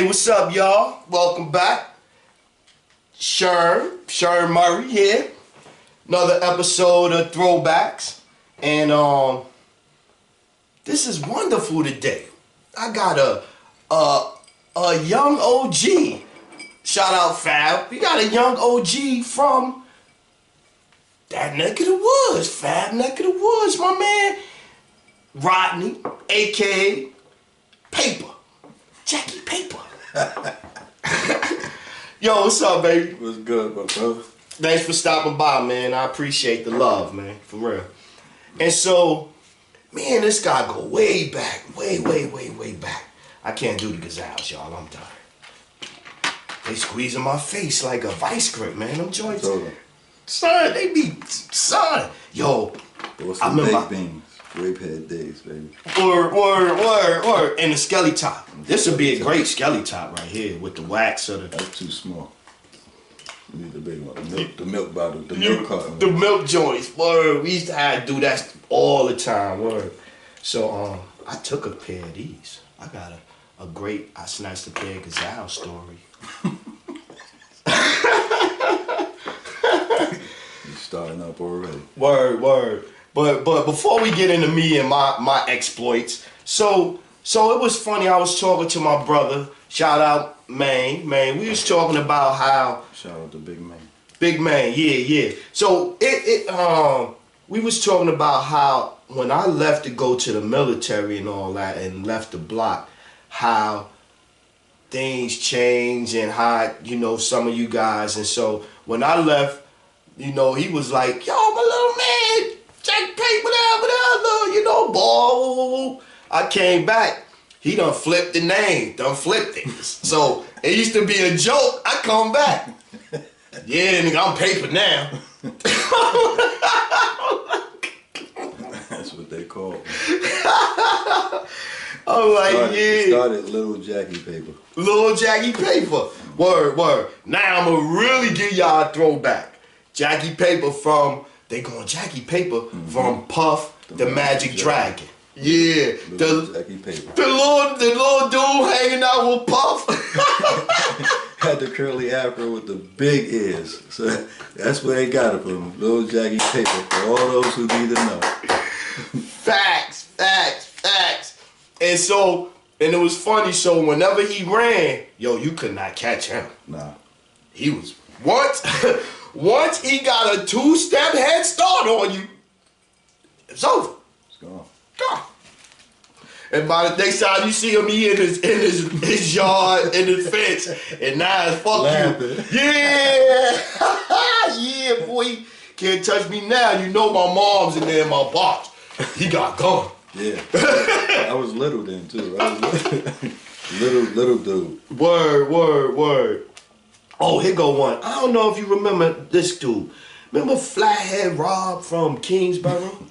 what's up, y'all? Welcome back. Sherm Murray here. Another episode of Throwbacks. And this is wonderful today. I got a young OG. Shout out Fab. We got a young OG from that neck of the woods. Fab neck of the woods, my man. Rodney, aka Paper. Jackie Paper. Yo, what's up, baby? What's good, my brother? Thanks for stopping by, man. I appreciate the love, man. For real. And so, me and this guy go way back. Way back. I can't do the gazelles, y'all. I'm tired. They squeezing my face like a vice grip, man. Them joints. Son, they be, son. Yo, I remember beans. Grape head days, baby. Word. And the skelly top. This would be a great skelly top right here with the wax of the... That's too small. You need the big one. The milk bottle. The milk carton. The milk joints. Word. We used to have to do that all the time. Word. So, I took a pair of these. I got a great... I snatched a pair of gazelle story. You're starting up already. Word. But before we get into me and my exploits, so it was funny. I was talking to my brother. Shout out Man. We was talking about how. Shout out to Big Man. Big Man, yeah. So we was talking about how when I left to go to the military and all that and left the block, how things changed and how some of you guys. And so when I left, he was like, yo, my little man. Check paper whatever, ball. I came back. He done flipped the name. Done flipped it. So it used to be a joke. I come back. Yeah, nigga, I'm paper now. That's what they call me. I'm like, yeah. Started Little Jackie Paper. Little Jackie Paper. Word. Now I'm going to really give y'all a throwback. Jackie Paper from... They going Jackie Paper from Puff the Magic Dragon. Yeah, Jackie Paper. The little dude hanging out with Puff. Had the curly afro with the big ears. So that's where they got it from. Little Jackie Paper for all those who need to know. Facts. And it was funny. So whenever he ran, you could not catch him. Nah. He was Once he got a 2-step head start on you, it's over. It's gone. And by the next time you see him, he in his yard, in his fence, and now it's fuck laughing. You. Yeah. Yeah, boy. Can't touch me now. You know my mom's in there in my box. He got gone. Yeah. I was little then, too. I was little dude. Word. Oh, here go one. I don't know if you remember this dude. Remember Flathead Rob from Kingsborough?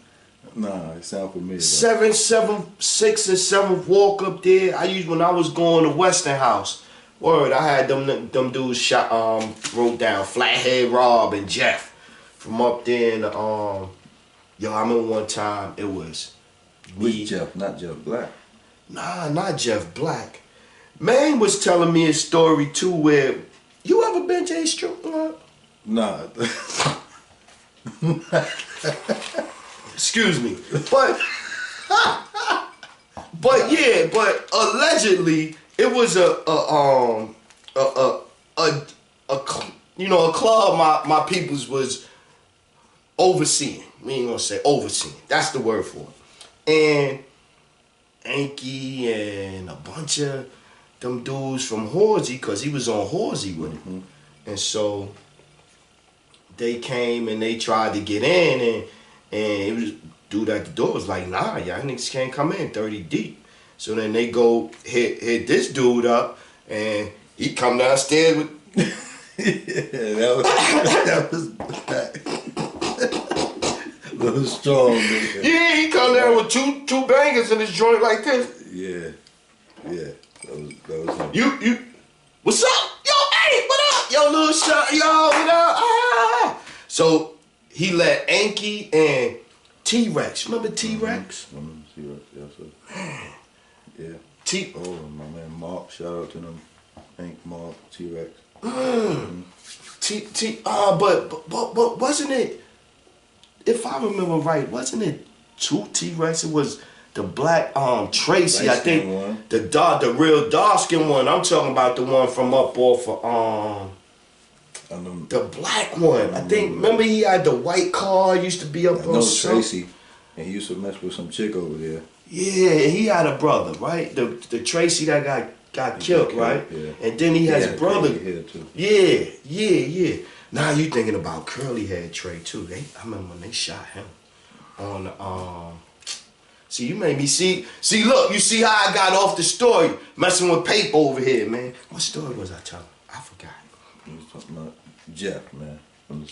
Nah, it sound familiar. 776 and 7th walk up there. When I was going to Westinghouse. Word, I had them dudes wrote down Flathead Rob and Jeff from up there in the I remember one time it was Which Jeff? Not Jeff Black. Nah, not Jeff Black. Man was telling me a story too where you ever been to a strip club? Nah. Excuse me. But allegedly it was a club my peoples was overseeing. We ain't gonna say overseeing. That's the word for it. And Anky and a bunch of them dudes from Horsey, because he was on Horsey with him. And so they came and they tried to get in, and it was dude at the door was like, nah, y'all niggas can't come in 30 deep. So then they go hit this dude up, and he come downstairs with that was a little strong, nigga. Yeah, he come down with two bangers in his joint like this. Yeah. That was him. You, what's up? Yo, hey, what up? Yo, little shot, yo, what up? Ah. So he let Anky and T-Rex. Remember T-Rex? T-Rex, yes, sir. Yeah. Oh, my man Mark, shout out to them. Hank Moss, T-Rex. But wasn't it? If I remember right, wasn't it 2 T-Rex? It was the black Tracy, I think. One. The real dark skin one. I'm talking about the one from up off of the black one. I think. Remember he had the white car. Used to be up on Tracy, and he used to mess with some chick over there. Yeah, he had a brother, right? The Tracy that got killed, right? Yeah. And then he has a brother. Too. Yeah. Now you thinking about curly head Trey too. I remember when they shot him on see, you made me see look, you see how I got off the story messing with paper over here, man. What story was I telling? I forgot. He was talking about Jeff, man.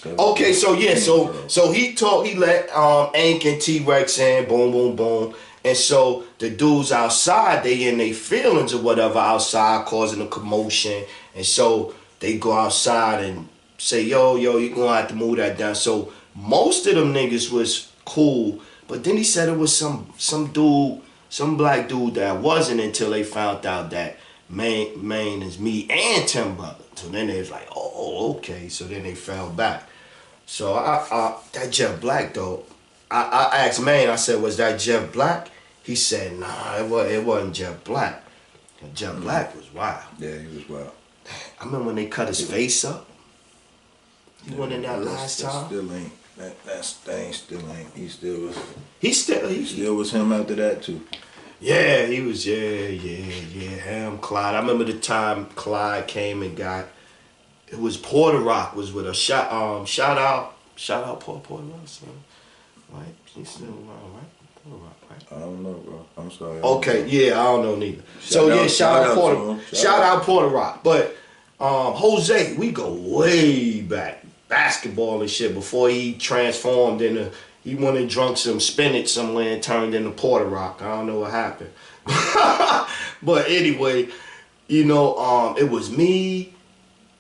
Okay, so yeah, so he let Ank and T-Rex in, boom. And so the dudes outside, they in their feelings or whatever outside causing a commotion. And so they go outside and say, yo, you gonna have to move that down. So most of them niggas was cool, but then he said it was some dude, some black dude that wasn't until they found out that Maine is me and Tim brother. So then they was like, oh, okay. So then they fell back. So I that Jeff Black though, I asked Maine, I said, was that Jeff Black? He said, nah, it wasn't Jeff Black. Jeff Black was wild. Yeah, he was wild. I remember when they cut his face up. He went in that last time. Still ain't. That thing still ain't. He still was. He still was him after that too. Yeah, he was. Yeah. Him, Clyde. I remember the time Clyde came and got. It was Porter Rock was with a shout out Porter Rock. So, right? He's still around, right? Porter Rock, right? I don't know, bro. I'm sorry. Okay, yeah, I don't know neither. Shout out Porter. Shout out Porter Rock. But Jose, we go way back. Basketball and shit before he transformed into, he went and drunk some spinach somewhere and turned into Porter Rock. I don't know what happened. But anyway, you know, it was me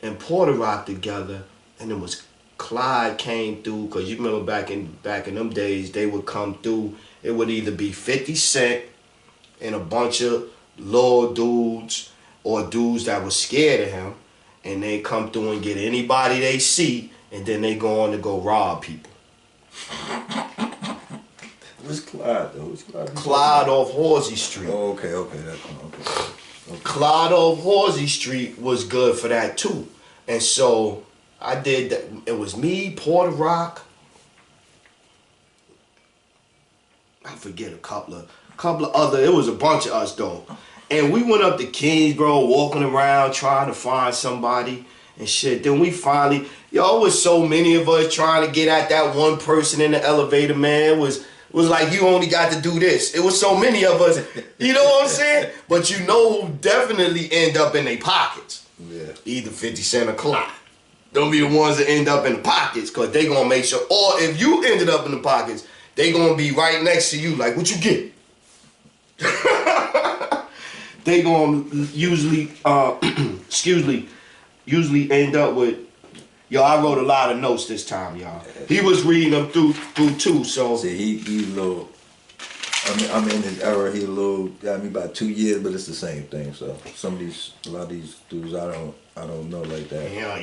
and Porter Rock together, and it was Clyde came through, because you remember back in them days, they would come through. It would either be 50 Cent and a bunch of little dudes or dudes that were scared of him, and they come through and get anybody they see, and then they go on to go rob people. Where's Clyde though? Who's Clyde? Clyde off Horsey Street. Oh, okay. Okay. Clyde off Horsey Street was good for that too. And so I did that. It was me, Porter Rock. I forget a couple of other. It was a bunch of us though. And we went up to Kingsborough, walking around trying to find somebody and shit. Then we finally, it was so many of us trying to get at that one person in the elevator, man. It was like you only got to do this. It was so many of us, you know what I'm saying? But you know who definitely end up in their pockets. Yeah. Either 50 Cent or Clyde. Don't be the ones that end up in the pockets, because they going to make sure, or if you ended up in the pockets, they going to be right next to you like, what you get? They going to usually, usually end up with, yo, I wrote a lot of notes this time, y'all. He was reading them through too, so. See, he little, I'm in his era, he a little, got me about 2 years, but it's the same thing, so. A lot of these dudes, I don't know like that. Yeah.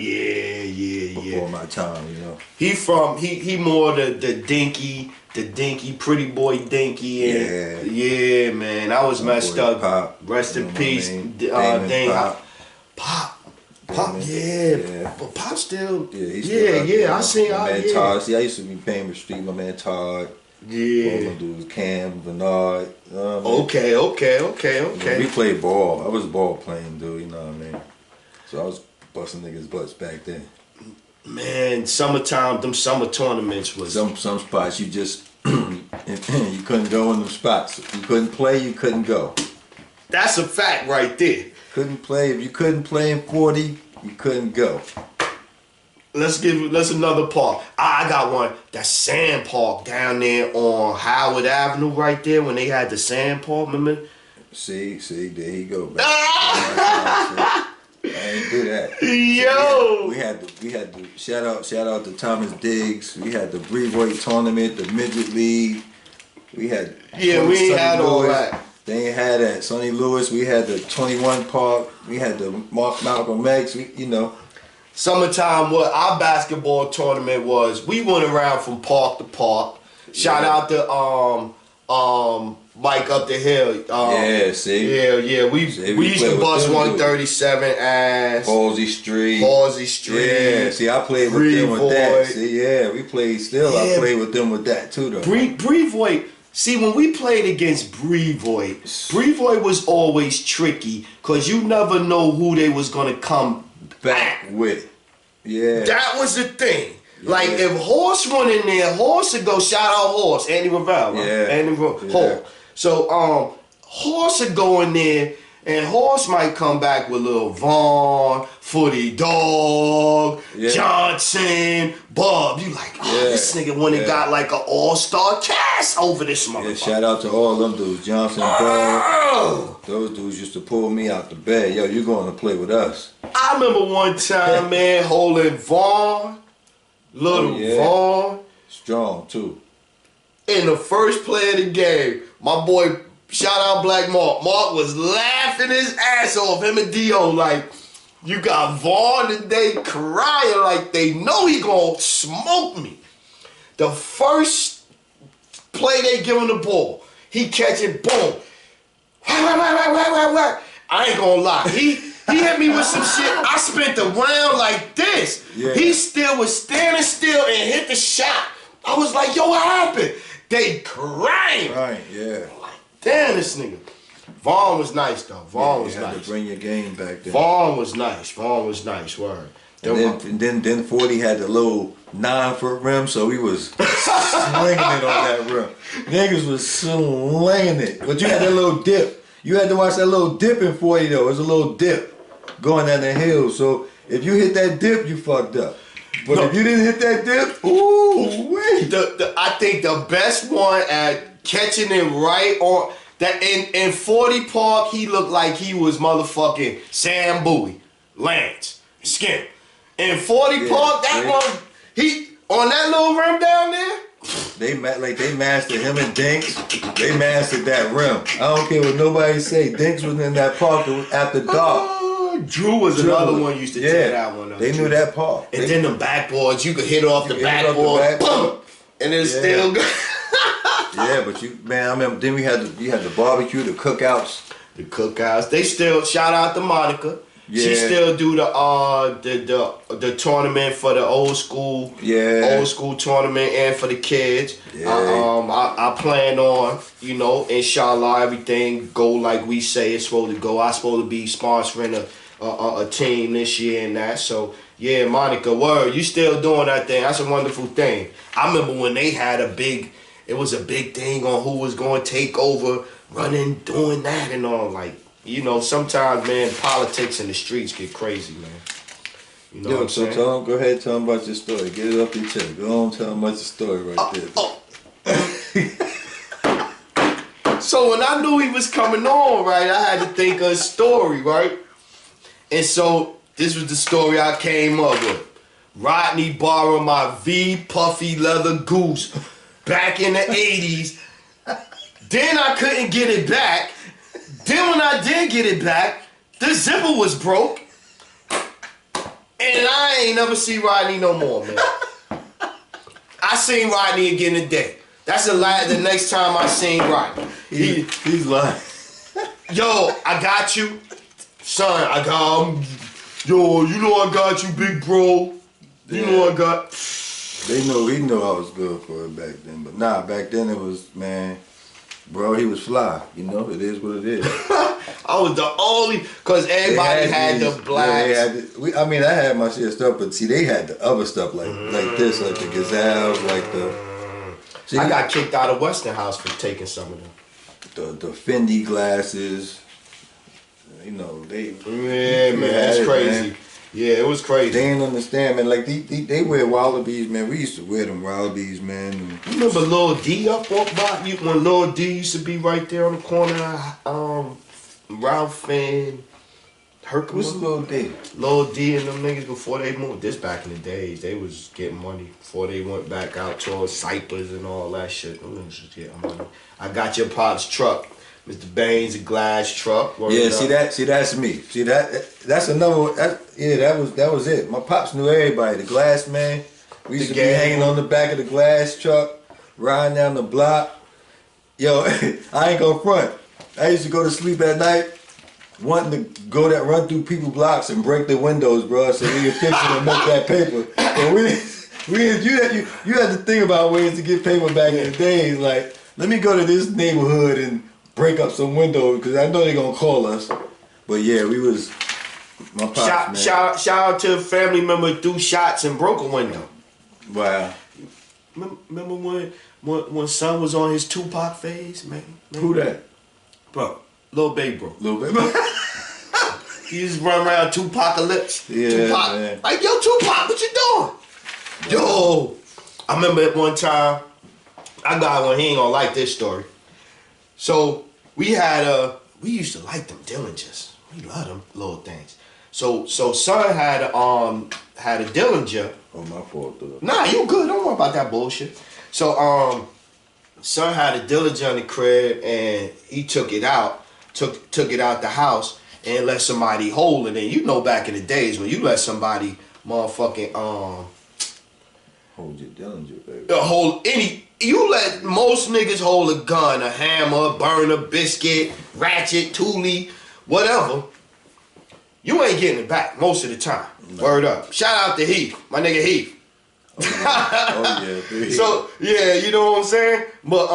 Before my time, you know. He more the dinky, pretty boy dinky, and yeah, man, I was messed up. Pop, rest in peace, Pop, yeah, but Pop still, yeah, I seen my man Todd. See, I used to be paying the street. My man Todd. Yeah. All them dudes, Cam, Bernard. Okay. We played ball. I was ball playing, dude. You know what I mean? So I was busting niggas' butts back then. Man, summertime, them summer tournaments was some spots you just you couldn't go in them spots. You couldn't play. You couldn't go. That's a fact right there. Couldn't play. If you couldn't play in 40, you couldn't go. Let's another park. I got one. That sand park down there on Howard Avenue right there when they had the sand park, remember? See, there you go, man. I ain't do that. Yo! We had the shout out to Thomas Diggs. We had the Brevoort tournament, the midget league. We had we ain't had all that. They ain't had that. Sonny Lewis, we had the 21 Park, we had the Malcolm X, you know. Summertime, what our basketball tournament was, we went around from park to park. Shout out to Mike up the hill. Yeah, see? Yeah. We used to bust 137 ass. Halsey Street. Yeah, see, I played with them with that. See, yeah, we played still. Yeah. I played with them with that too, though. Brevoort. See, when we played against Brevoort was always tricky because you never know who they was going to come back with. Yeah. That was the thing. Yeah. Like, if Horse went in there, Horse would go, shout out Horse, Andy Rivera. Yeah. Andy Horse. So, Horse would go in there, and Horse might come back with Lil Vaughn, Footy Dog, Johnson, Bob. You like, this nigga went and got like an all-star cast over this motherfucker. Yeah, shout out to all them dudes, Johnson, Bob. Those dudes used to pull me out the bed. Yo, you going to play with us. I remember one time, man, holding Vaughn, Little Vaughn. Strong, too. In the first play of the game, my boy, shout out Black Mark. Mark was laughing his ass off, him and Dio, like, you got Vaughn today crying like they know he gonna smoke me. The first play they give him the ball, he catch it, boom. I ain't gonna lie. He hit me with some shit. I spent the round like this. Yeah. He still was standing still and hit the shot. I was like, yo, what happened? They crying. Right, yeah. Like, damn, this nigga. Vaughn was nice, though. Vaughn was nice. You had nice. to bring your game back there. Vaughn was nice, word. And then 40 had the little 9-foot rim, so he was slinging it on that rim. Niggas was slinging it. But you had that little dip. You had to watch that little dip in 40, though. It was a little dip going down the hill. So if you hit that dip, you fucked up. But if you didn't hit that dip, ooh, wait. I think the best one at catching it right on that in 40 Park, he looked like he was motherfucking Sam Bowie, Lance, Skip. In 40 Park, that one, he on that little rim down there. They mastered him and Dinks. They mastered that rim. I don't care what nobody say. Dinks was in that park after dark. Drew was another one used to tear that one up. They knew that park. And then the backboards, you could hit off the backboard, boom, and it's still good. Yeah, but I remember then you had the barbecue, the cookouts. The cookouts. They still shout out to Monica. Yeah. She still do the tournament for the old school tournament and for the kids. Yeah. I plan on, inshallah, everything go like we say it's supposed to go. I'm supposed to be sponsoring a team this year and that. So yeah, Monica, word, you still doing that thing. That's a wonderful thing. I remember when they had it was a big thing on who was going to take over, running, doing that and all. Like, sometimes, man, politics in the streets get crazy, man. You know what I'm saying? So go ahead, tell them about your story. Get it up your chest. Go on, tell them about your story right there. So when I knew he was coming on, right, I had to think of a story, right? And so this was the story I came up with. Rodney borrowed my V puffy leather goose back in the 80s. Then I couldn't get it back. Then when I did get it back, the zipper was broke. And I ain't never see Rodney no more, man. I seen Rodney again today. That's the next time I seen Rodney. He's lying. Yo, I got you. Son, I got him. Yo, I got you, big bro. You know I got... He knew I was good for it back then. But nah, back then it was, man... Bro, he was fly. It is what it is. I was the only, because everybody had the blacks. I had my shit stuff, but see, they had the other stuff like this, like the gazelles, like the... See, I got kicked out of Westinghouse for taking some of them. The Fendi glasses, they... Yeah, man, it's crazy. Man. Yeah, it was crazy. They didn't understand, man. Like, they wear wallabies, man. We used to wear them wallabies, man. You remember Lil D up walk by? When Lil D used to be right there on the corner, Ralph and What's Lil D? Lil D and them niggas before they moved. This back in the days, they was getting money before they went back out towards Cyphers and all that shit. Them niggas was getting money. I got your pop's truck. Mr. Baines, a glass truck. Yeah, see that's me. See that's another one. That was it. My pops knew everybody. The glass man. We used to be hanging on the back of the glass truck, riding down the block. Yo, I ain't gonna front. I used to go to sleep at night, wanting to run through people's blocks and break the windows, bro, so we could fix it and make that paper. And you had to think about ways to get paper back in the days. Like, let me go to this neighborhood and break up some windows because I know they're gonna call us. But yeah, we was my pops, man. Shout out to a family member threw shots and broke a window. Wow. Remember when son was on his Tupac phase, man? Who that? Bro, Lil Baby bro. Lil Baby. He used to run around Tupacalypse. Yeah, Tupac. man. Like, yo, Tupac, what you doing? Yo, I remember at one time, I got one, he ain't gonna like this story. So we used to like them Dillingers. We love them little things. So son had a Dillinger. Oh, my fault, though. Nah, you good. Don't worry about that bullshit. So son had a Dillinger in the crib and he took it out the house and let somebody hold it. And you know back in the days when you let somebody motherfucking hold your Dillinger, baby. You let most niggas hold a gun, a hammer, burner, biscuit, ratchet, toolie, whatever. You ain't getting it back most of the time. No. Word up. Shout out to Heath, my nigga Heath. Oh yeah, Big Heath. So yeah, you know what I'm saying? But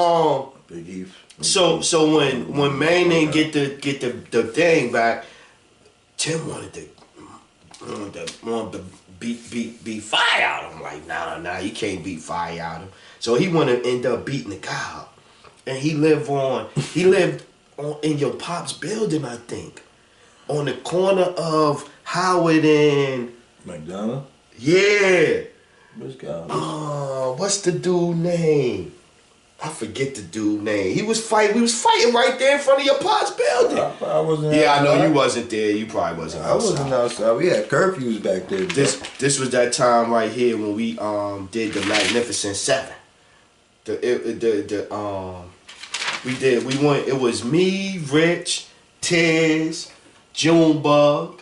Big Heath. So when Maine didn't get the thing back, Tim wanted to beat fire out of him. Like, nah, you can't beat fire out of him. So he wanted to end up beating the guy up. And he lived in your pop's building, I think. On the corner of Howard and McDonough? Yeah. Which guy? What's the dude name? I forget the dude name. We was fighting right there in front of your pop's building. I wasn't. Yeah, I know you wasn't there. You probably wasn't outside. I wasn't outside. We had curfews back then. This was that time right here when we did the Magnificent Seven. It was me, Rich, Tiz, Junebug,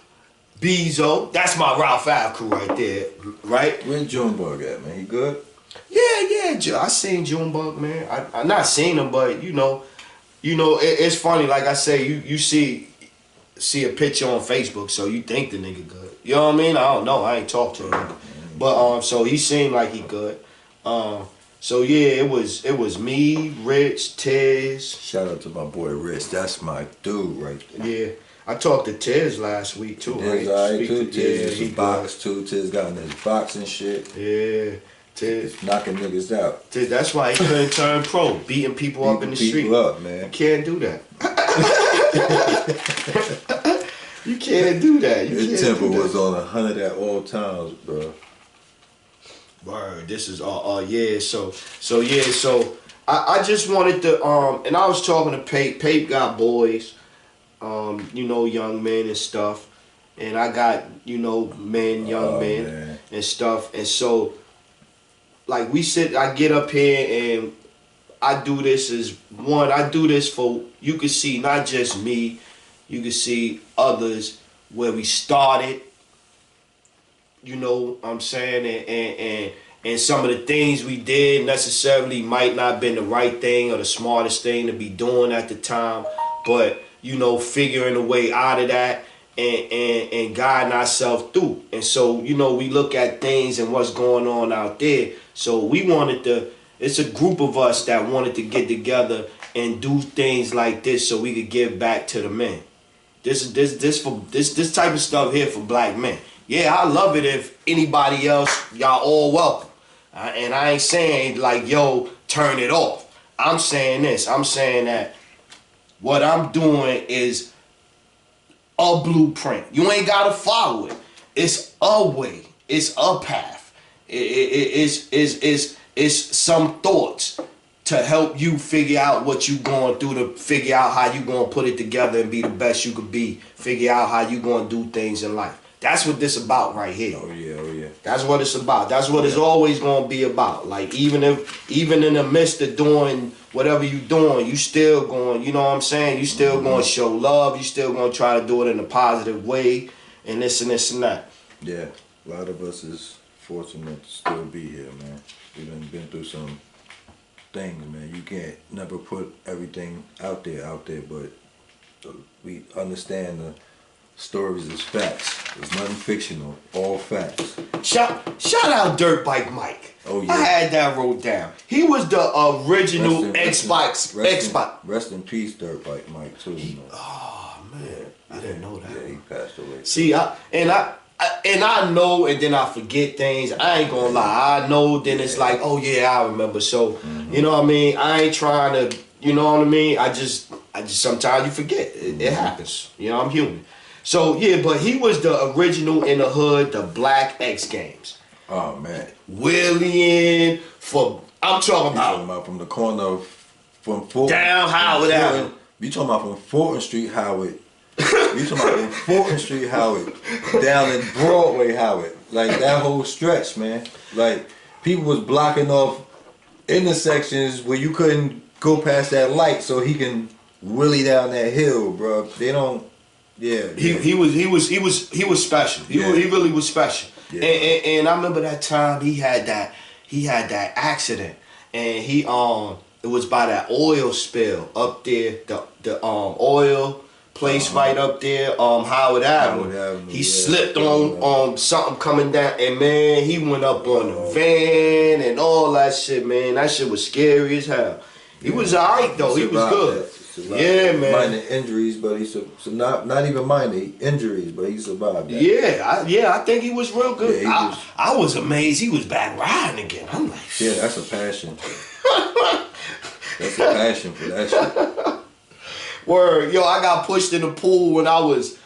Bezo. That's my Ralph Ave crew right there, right? Where's Junebug at, man? He good? Yeah. I seen Junebug, man. I not seen him, but you know, it's funny. Like I say, you see a picture on Facebook, so you think the nigga good. You know what I mean? I don't know. I ain't talked to him, but so he seemed like he good. So yeah, it was me, Rich, Tiz. Shout out to my boy Rich. That's my dude right there. Yeah. I talked to Tiz last week too. Tiz alright too. Tiz he boxed too. Tiz got in his boxing shit. Yeah. Tiz knocking niggas out. Tiz, that's why he couldn't turn pro. Beating people up in the street. Up, man. You can't do that. You can't do that. His temper was on 100 at all times, bro. Word. This is yeah. So I just wanted to and I was talking to Pape. Pape got boys. Young men and stuff, and I got, young men man. And stuff, and so, like I get up here and I do this for, you can see not just me, you can see others where we started, you know what I'm saying, and some of the things we did necessarily might not have been the right thing or the smartest thing to be doing at the time, but figuring a way out of that and guiding ourselves through. And so, we look at things and what's going on out there. So it's a group of us that wanted to get together and do things like this so we could give back to the men. This type of stuff here for black men. Yeah, I love it if anybody else, y'all all welcome. And I ain't saying like, yo, turn it off. I'm saying this. I'm saying that what I'm doing is a blueprint. You ain't gotta follow it. It's a way. It's a path. It's some thoughts. to help you figure out what you going through, to figure out how you gonna put it together and be the best you could be. Figure out how you gonna do things in life. That's what this about right here. Oh yeah. That's what it's about. That's what it's always gonna be about. Like even in the midst of doing whatever you doing, you still going, you know what I'm saying? You still gonna show love, you still gonna try to do it in a positive way and this and this and that. Yeah. A lot of us is fortunate to still be here, man. We done been through some things, man. You can't never put everything out there, but we understand the stories as facts. There's nothing fictional, all facts. Shout out Dirt Bike Mike. Oh yeah. I had that wrote down. He was the original Xbox. Rest in peace, Dirt Bike Mike too. You know. Oh man, I didn't know that. Yeah, he passed away. See, I know, and then I forget things. I ain't gonna lie. I know, then it's like, oh yeah, I remember. So, you know what I mean? I ain't trying to, you know what I mean? I just sometimes you forget. It happens. You know, I'm human. So yeah, but he was the original in the hood, the Black X Games. Oh man. William I'm talking about from the corner of from Fulton down Howard Avenue. You talking about from Fulton Street, Howard. You talking about from Fulton Street, Howard, down in Broadway, Howard. Like that whole stretch, man. Like people was blocking off intersections where you couldn't go past that light, so he can wheelie down that hill, bro. They don't. Yeah. He was special. He really was special. Yeah. And I remember that time he had that accident, and it was by that oil spill up there, the oil place right up there, Howard Avenue. He slipped on something coming down, and man, he went up on the van and all that shit, man. That shit was scary as hell. He was alright though. He was good. Yeah, man. Minor injuries, but not even minor injuries, but he survived that. Yeah, I think he was real good. Yeah, I was amazed he was back riding again. I'm like, yeah, that's a passion. That's a passion for that shit. Word, yo, I got pushed in the pool when I was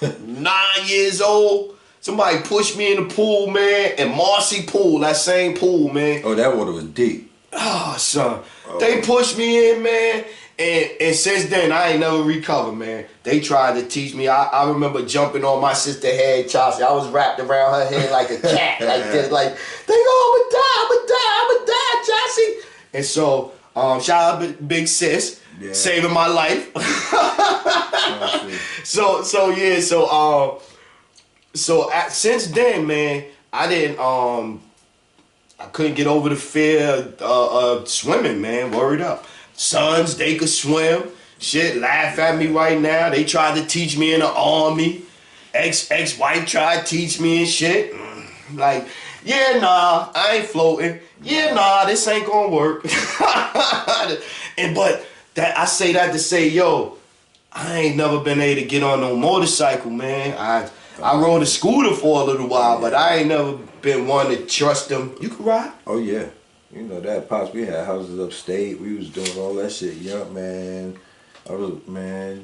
9 years old. Somebody pushed me in the pool, man, in Marcy Pool, that same pool, man. Oh, that water was deep. Oh, son. Oh. They pushed me in, man. And since then, I ain't never recovered, man. They tried to teach me. I remember jumping on my sister's head, Chelsea. I was wrapped around her head like a cat, like this. Like, they go, I'ma die, Chelsea. And so, shout out Big Sis, saving my life. Since then, man, I couldn't get over the fear of swimming, man. Worried up. Sons, they could swim. Shit, laugh at me right now. They tried to teach me in the army. Ex-wife tried to teach me and shit. Like, yeah, nah, I ain't floating. Yeah, nah, this ain't gonna work. But I say that to say, yo, I ain't never been able to get on no motorcycle, man. I rode a scooter for a little while, but I ain't never been one to trust them. You can ride? Oh, yeah. You know that, Pops, we had houses upstate. We was doing all that shit. Yeah, man.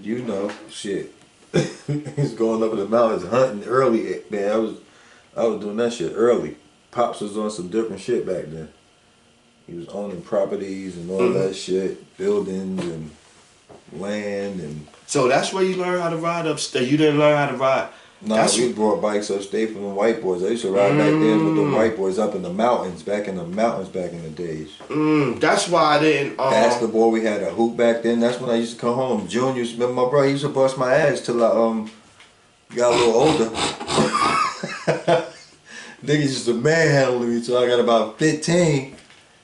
You know, shit. He's going up in the mountains hunting early, man. I was doing that shit early. Pops was on some different shit back then. He was owning properties and all that shit, buildings and land and. So that's where you learned how to ride upstate. You didn't learn how to ride. No, we brought bikes upstate from the white boys. I used to ride back there with the white boys up in the mountains, back in the days. That's why I didn't. Basketball, we had a hoop back then. That's when I used to come home. June used to, my brother used to bust my ass till I got a little older. Niggas used to manhandle me till I got about 15.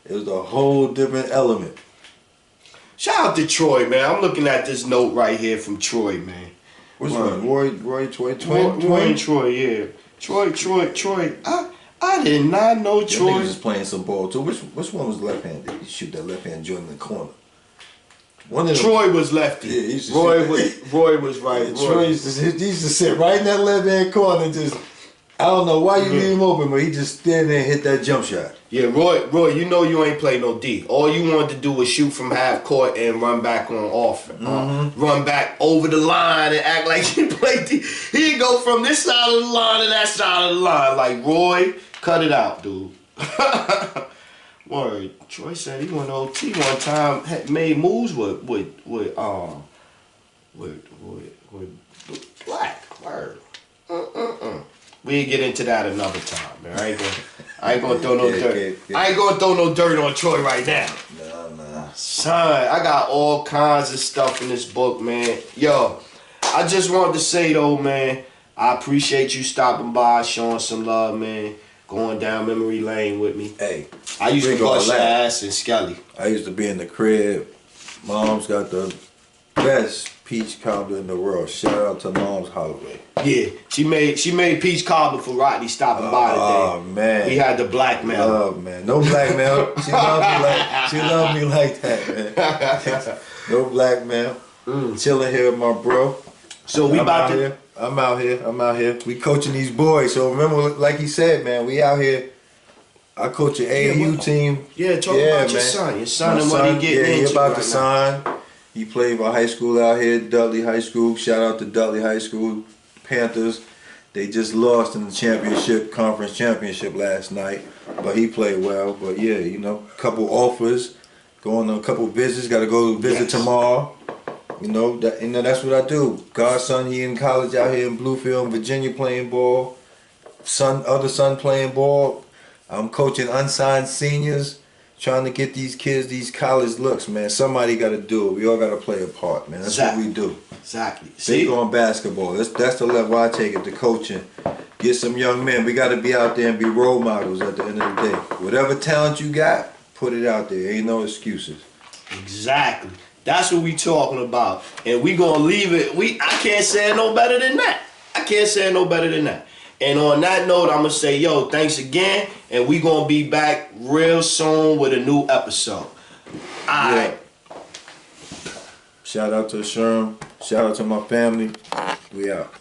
It was a whole different element. Shout out to Troy, man. I'm looking at this note right here from Troy, man. Which one? Roy, Troy, Roy and Troy, yeah. Troy. I did not know Troy. Niggas was playing some ball too. Which one was left-handed? He shoot that left-hand joint in the corner. Troy was lefty. Yeah, he used to Roy was right. Yeah, Troy used to sit right in that left-hand corner and just, I don't know why you leave him open, but he just stand there and hit that jump shot. Yeah, Roy, you know you ain't play no D. All you wanted to do was shoot from half court and run back on offense. Run back over the line and act like you played D. He'd go from this side of the line to that side of the line. Like, Roy, cut it out, dude. Word. Troy said he went OT one time. Had made moves with Black. Word. We get into that another time, man. I ain't gonna throw no dirt. I ain't gonna throw no dirt on Troy right now. Nah. Son, I got all kinds of stuff in this book, man. Yo, I just wanted to say though, man, I appreciate you stopping by, showing some love, man. Going down memory lane with me. Hey, I used to bust your ass in Skelly. I used to be in the crib. Mom's got the best peach cobbler in the world. Shout out to Mom's Holloway. Yeah, she made peach cobbler for Rodney stopping by today. Oh man, we had the blackmail. Oh man, no blackmail. She loved me like that, man. No blackmail. Chilling here with my bro. So we about to. I'm out here. We coaching these boys. So remember, like he said, man, we out here. I coach an AAU team. Yeah, talk about your son. Your son and what he getting into he about right to sign. He played for high school out here, Dudley High School. Shout out to Dudley High School Panthers. They just lost in the conference championship last night, but he played well. But yeah, you know, couple offers, going on a couple visits. Got to go visit tomorrow. You know, that's what I do. Godson, he in college out here in Bluefield, Virginia, playing ball. Other son playing ball. I'm coaching unsigned seniors, trying to get these kids these college looks, man. Somebody got to do it. We all got to play a part, man. That's what we do. Exactly. Big on basketball. That's the level I take it to coaching. Get some young men. We got to be out there and be role models at the end of the day. Whatever talent you got, put it out there. Ain't no excuses. Exactly. That's what we talking about. And we gonna leave it. I can't say it no better than that. And on that note, I'm gonna say, yo, thanks again. And we gonna be back real soon with a new episode. Alright. Shout out to Sherm. Shout out to my family. We out.